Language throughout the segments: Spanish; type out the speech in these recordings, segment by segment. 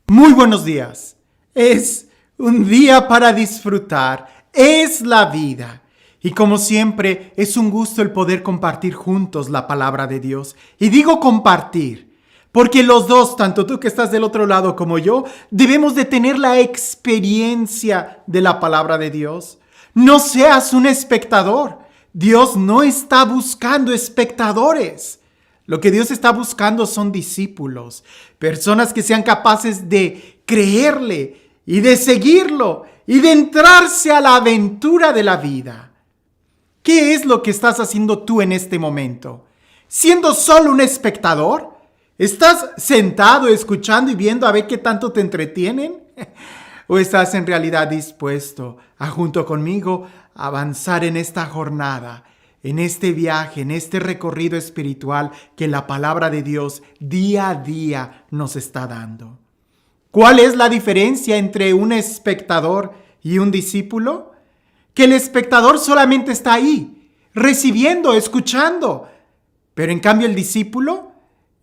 Muy buenos días. Es un día para disfrutar. Es la vida. Y como siempre, es un gusto el poder compartir juntos la palabra de Dios. Y digo compartir, porque los dos, tanto tú que estás del otro lado como yo, debemos de tener la experiencia de la palabra de Dios. No seas un espectador. Dios no está buscando espectadores. Lo que Dios está buscando son discípulos, personas que sean capaces de creerle y de seguirlo y de entrarse a la aventura de la vida. ¿Qué es lo que estás haciendo tú en este momento? ¿Siendo solo un espectador? ¿Estás sentado escuchando y viendo a ver qué tanto te entretienen? ¿O estás en realidad dispuesto a, junto conmigo, avanzar en esta jornada, en este viaje, en este recorrido espiritual que la palabra de Dios día a día nos está dando? ¿Cuál es la diferencia entre un espectador y un discípulo? Que el espectador solamente está ahí, recibiendo, escuchando. Pero en cambio el discípulo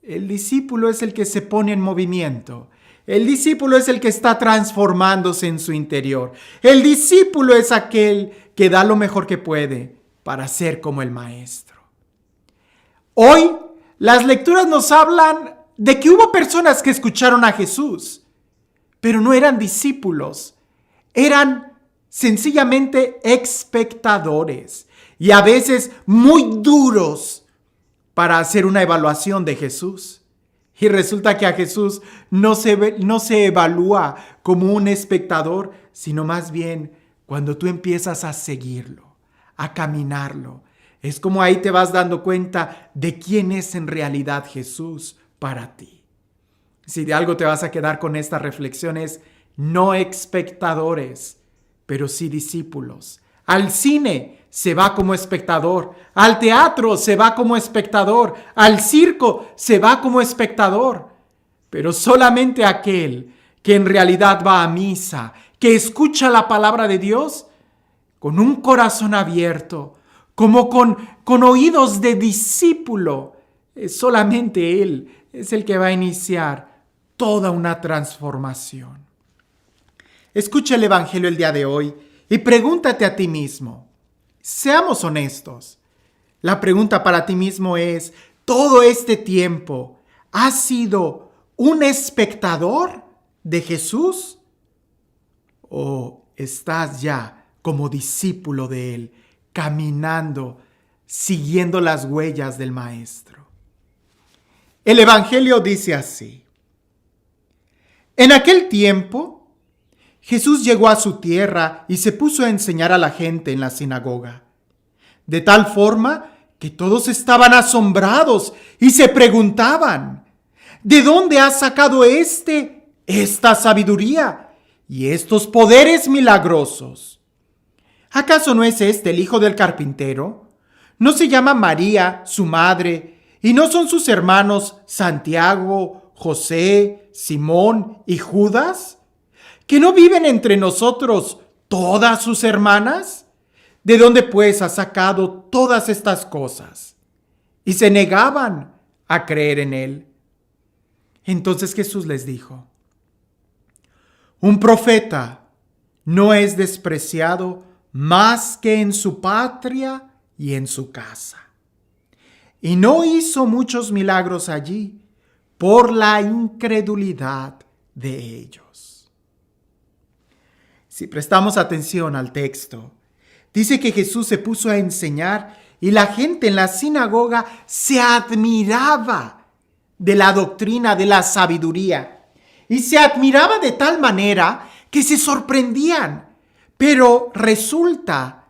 es el que se pone en movimiento. El discípulo es el que está transformándose en su interior. El discípulo es aquel que da lo mejor que puede para ser como el maestro. Hoy las lecturas nos hablan de que hubo personas que escucharon a Jesús, pero no eran discípulos, eran sencillamente espectadores y a veces muy duros para hacer una evaluación de Jesús. Y resulta que a Jesús no se evalúa como un espectador, sino más bien cuando tú empiezas a seguirlo, a caminarlo. Es como ahí te vas dando cuenta de quién es en realidad Jesús para ti. Si de algo te vas a quedar con esta reflexión es no espectadores, pero sí discípulos. Al cine se va como espectador, al teatro se va como espectador, al circo se va como espectador, pero solamente aquel que en realidad va a misa, que escucha la palabra de Dios con un corazón abierto, como con oídos de discípulo, solamente él es el que va a iniciar toda una transformación. Escucha el Evangelio el día de hoy y pregúntate a ti mismo. Seamos honestos. La pregunta para ti mismo es, ¿todo este tiempo has sido un espectador de Jesús? ¿O estás ya como discípulo de Él, caminando, siguiendo las huellas del Maestro? El Evangelio dice así. En aquel tiempo, Jesús llegó a su tierra y se puso a enseñar a la gente en la sinagoga, de tal forma que todos estaban asombrados y se preguntaban, ¿de dónde ha sacado esta sabiduría y estos poderes milagrosos? ¿Acaso no es este el hijo del carpintero? ¿No se llama María, su madre, y no son sus hermanos Santiago, José, Simón y Judas? ¿Que no viven entre nosotros todas sus hermanas? ¿De dónde pues ha sacado todas estas cosas? Y se negaban a creer en él. Entonces Jesús les dijo, un profeta no es despreciado más que en su patria y en su casa. Y no hizo muchos milagros allí por la incredulidad de ellos. Si prestamos atención al texto, dice que Jesús se puso a enseñar y la gente en la sinagoga se admiraba de la doctrina, de la sabiduría. Y se admiraba de tal manera que se sorprendían. Pero resulta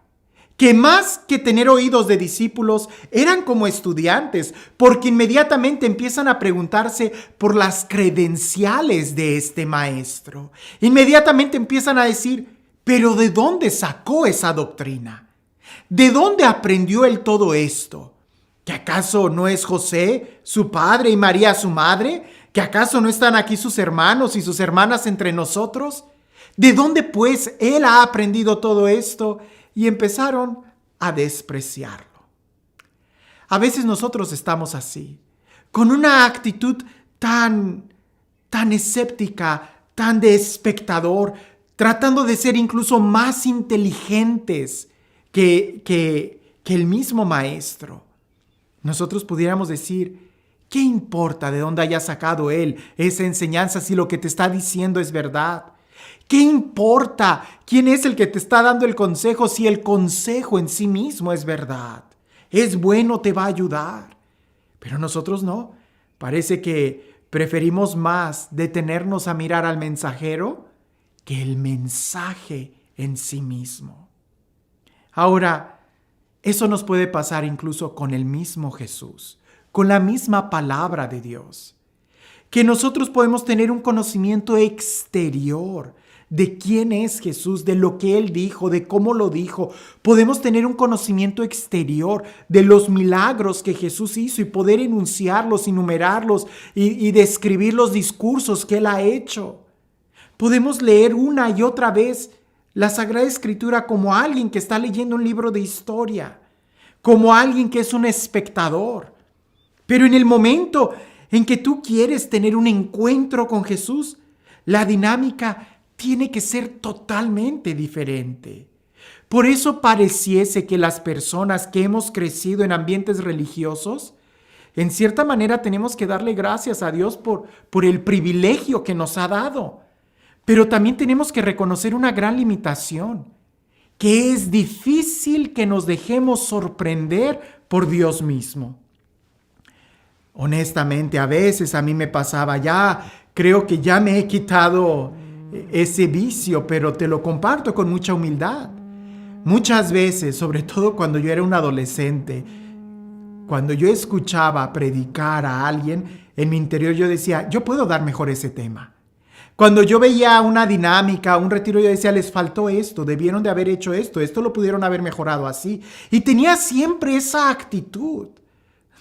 que más que tener oídos de discípulos, eran como estudiantes, porque inmediatamente empiezan a preguntarse por las credenciales de este maestro. Inmediatamente empiezan a decir, ¿pero de dónde sacó esa doctrina? ¿De dónde aprendió él todo esto? ¿Que acaso no es José, su padre, y María, su madre? ¿Que acaso no están aquí sus hermanos y sus hermanas entre nosotros? ¿De dónde pues él ha aprendido todo esto? Y empezaron a despreciarlo. A veces nosotros estamos así, con una actitud tan escéptica, tan de espectador, tratando de ser incluso más inteligentes que el mismo maestro. Nosotros pudiéramos decir, ¿qué importa de dónde haya sacado él esa enseñanza si lo que te está diciendo es verdad? ¿Qué importa quién es el que te está dando el consejo si el consejo en sí mismo es verdad? Es bueno, te va a ayudar. Pero nosotros no. Parece que preferimos más detenernos a mirar al mensajero que el mensaje en sí mismo. Ahora, eso nos puede pasar incluso con el mismo Jesús, con la misma palabra de Dios. Que nosotros podemos tener un conocimiento exterior de quién es Jesús, de lo que Él dijo, de cómo lo dijo. Podemos tener un conocimiento exterior de los milagros que Jesús hizo y poder enunciarlos, enumerarlos y describir los discursos que Él ha hecho. Podemos leer una y otra vez la Sagrada Escritura como alguien que está leyendo un libro de historia, como alguien que es un espectador. Pero en el momento en que tú quieres tener un encuentro con Jesús, la dinámica tiene que ser totalmente diferente. Por eso pareciese que las personas que hemos crecido en ambientes religiosos, en cierta manera tenemos que darle gracias a Dios por el privilegio que nos ha dado. Pero también tenemos que reconocer una gran limitación, que es difícil que nos dejemos sorprender por Dios mismo. Honestamente, a veces a mí me pasaba, creo que ya me he quitado ese vicio, pero te lo comparto con mucha humildad. Muchas veces, sobre todo cuando yo era un adolescente, cuando yo escuchaba predicar a alguien, en mi interior yo decía, yo puedo dar mejor ese tema. Cuando yo veía una dinámica, un retiro, yo decía, les faltó esto, debieron de haber hecho esto lo pudieron haber mejorado así. Y tenía siempre esa actitud.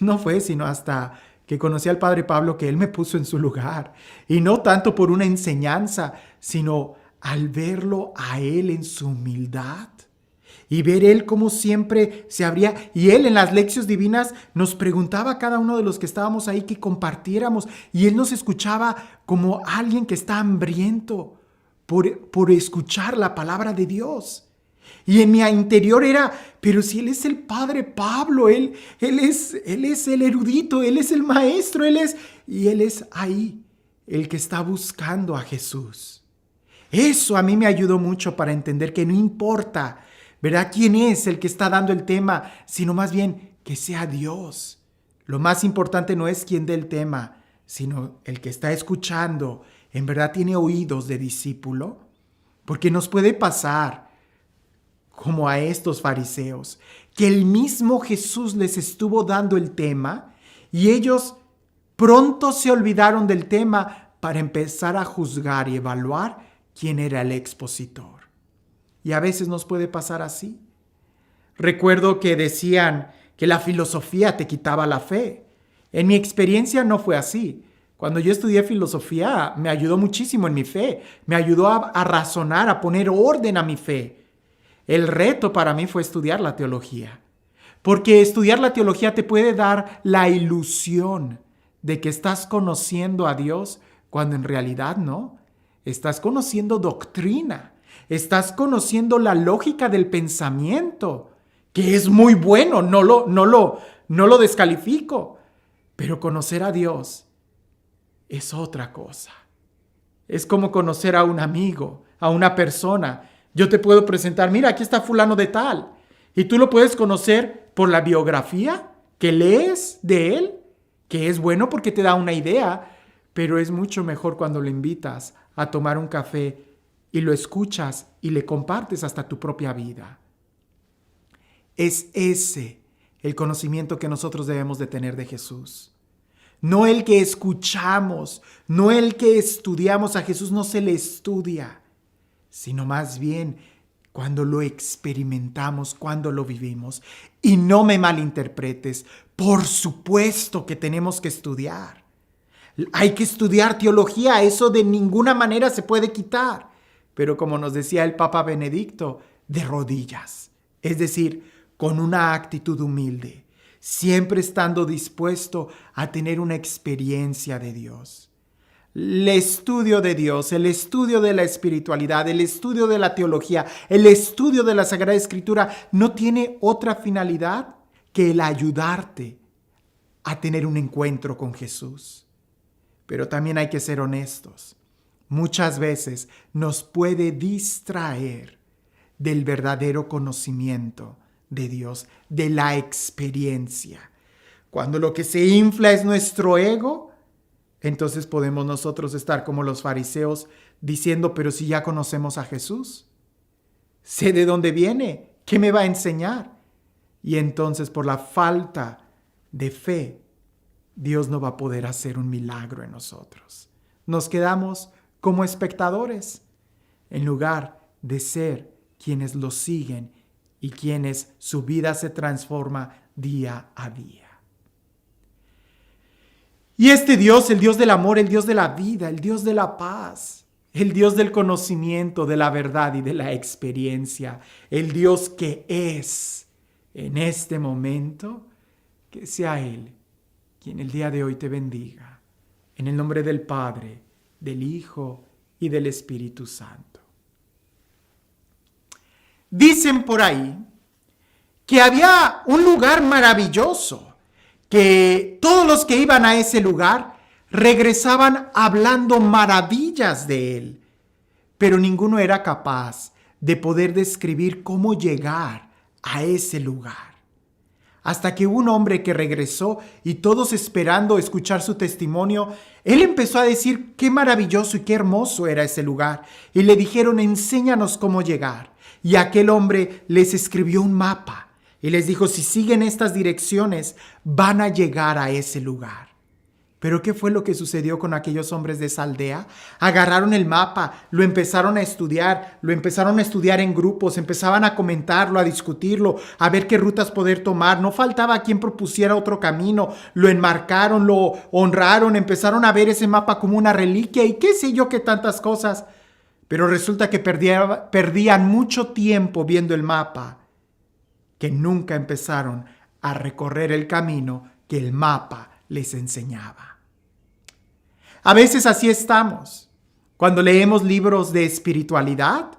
No fue sino hasta que conocí al Padre Pablo que él me puso en su lugar. Y no tanto por una enseñanza, sino al verlo a él en su humildad. Y ver él como siempre se abría. Y él en las lecciones divinas nos preguntaba a cada uno de los que estábamos ahí que compartiéramos. Y él nos escuchaba como alguien que está hambriento por escuchar la palabra de Dios. Y en mi interior era, pero si él es el Padre Pablo, él es el erudito, él es el maestro, y él es ahí el que está buscando a Jesús. Eso a mí me ayudó mucho para entender que no importa, ¿verdad?, quién es el que está dando el tema, sino más bien que sea Dios. Lo más importante no es quién dé el tema, sino el que está escuchando, en verdad tiene oídos de discípulo, porque nos puede pasar como a estos fariseos, que el mismo Jesús les estuvo dando el tema y ellos pronto se olvidaron del tema para empezar a juzgar y evaluar quién era el expositor. Y a veces nos puede pasar así. Recuerdo que decían que la filosofía te quitaba la fe. En mi experiencia no fue así. Cuando yo estudié filosofía me ayudó muchísimo en mi fe. Me ayudó a razonar, a poner orden a mi fe. El reto para mí fue estudiar la teología, porque estudiar la teología te puede dar la ilusión de que estás conociendo a Dios cuando en realidad no. Estás conociendo doctrina, estás conociendo la lógica del pensamiento, que es muy bueno, no lo descalifico, pero conocer a Dios es otra cosa. Es como conocer a un amigo, a una persona. Yo te puedo presentar, mira, aquí está fulano de tal. Y tú lo puedes conocer por la biografía que lees de él, que es bueno porque te da una idea, pero es mucho mejor cuando lo invitas a tomar un café y lo escuchas y le compartes hasta tu propia vida. Es ese el conocimiento que nosotros debemos de tener de Jesús. No el que escuchamos, no el que estudiamos. A Jesús no se le estudia, sino más bien cuando lo experimentamos, cuando lo vivimos. Y no me malinterpretes, por supuesto que tenemos que estudiar. Hay que estudiar teología, eso de ninguna manera se puede quitar. Pero como nos decía el Papa Benedicto, de rodillas, es decir, con una actitud humilde, siempre estando dispuesto a tener una experiencia de Dios. el estudio de Dios, el estudio de la espiritualidad, el estudio de la teología, el estudio de la Sagrada Escritura no tiene otra finalidad que el ayudarte a tener un encuentro con Jesús. Pero también hay que ser honestos. Muchas veces nos puede distraer del verdadero conocimiento de Dios, de la experiencia. Cuando lo que se infla es nuestro ego, entonces podemos nosotros estar como los fariseos diciendo, pero si ya conocemos a Jesús, sé de dónde viene, ¿qué me va a enseñar? Y entonces por la falta de fe, Dios no va a poder hacer un milagro en nosotros. Nos quedamos como espectadores en lugar de ser quienes lo siguen y quienes su vida se transforma día a día. Y este Dios, el Dios del amor, el Dios de la vida, el Dios de la paz, el Dios del conocimiento, de la verdad y de la experiencia, el Dios que es en este momento, que sea Él quien el día de hoy te bendiga. En el nombre del Padre, del Hijo y del Espíritu Santo. Dicen por ahí que había un lugar maravilloso, que todos los que iban a ese lugar regresaban hablando maravillas de él, pero ninguno era capaz de poder describir cómo llegar a ese lugar. Hasta que un hombre que regresó y todos esperando escuchar su testimonio, él empezó a decir qué maravilloso y qué hermoso era ese lugar. Y le dijeron, enséñanos cómo llegar. Y aquel hombre les escribió un mapa y les dijo, si siguen estas direcciones, van a llegar a ese lugar. ¿Pero qué fue lo que sucedió con aquellos hombres de esa aldea? Agarraron el mapa, lo empezaron a estudiar en grupos, empezaban a comentarlo, a discutirlo, a ver qué rutas poder tomar. No faltaba quien propusiera otro camino, lo enmarcaron, lo honraron, empezaron a ver ese mapa como una reliquia y qué sé yo qué tantas cosas. Pero resulta que perdían mucho tiempo viendo el mapa, que nunca empezaron a recorrer el camino que el mapa les enseñaba. A veces así estamos. Cuando leemos libros de espiritualidad,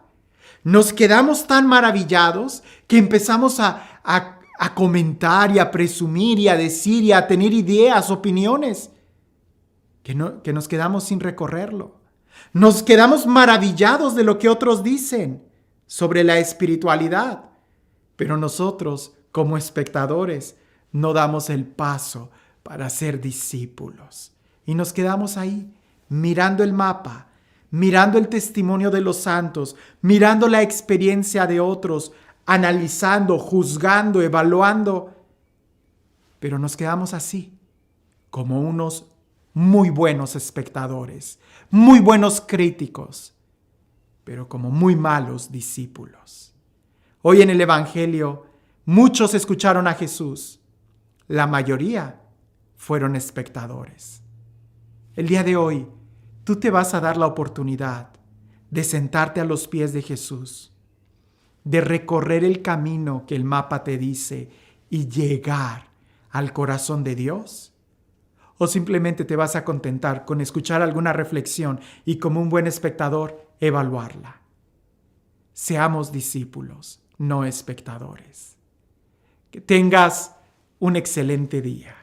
nos quedamos tan maravillados que empezamos a comentar y a presumir y a decir y a tener ideas, opiniones, que nos quedamos sin recorrerlo. Nos quedamos maravillados de lo que otros dicen sobre la espiritualidad, pero nosotros, como espectadores, no damos el paso para ser discípulos. Y nos quedamos ahí, mirando el mapa, mirando el testimonio de los santos, mirando la experiencia de otros, analizando, juzgando, evaluando. Pero nos quedamos así, como unos muy buenos espectadores, muy buenos críticos, pero como muy malos discípulos. Hoy en el Evangelio, muchos escucharon a Jesús. La mayoría fueron espectadores. El día de hoy, tú te vas a dar la oportunidad de sentarte a los pies de Jesús, de recorrer el camino que el mapa te dice y llegar al corazón de Dios. ¿O simplemente te vas a contentar con escuchar alguna reflexión y como un buen espectador evaluarla? Seamos discípulos, no espectadores. Que tengas un excelente día.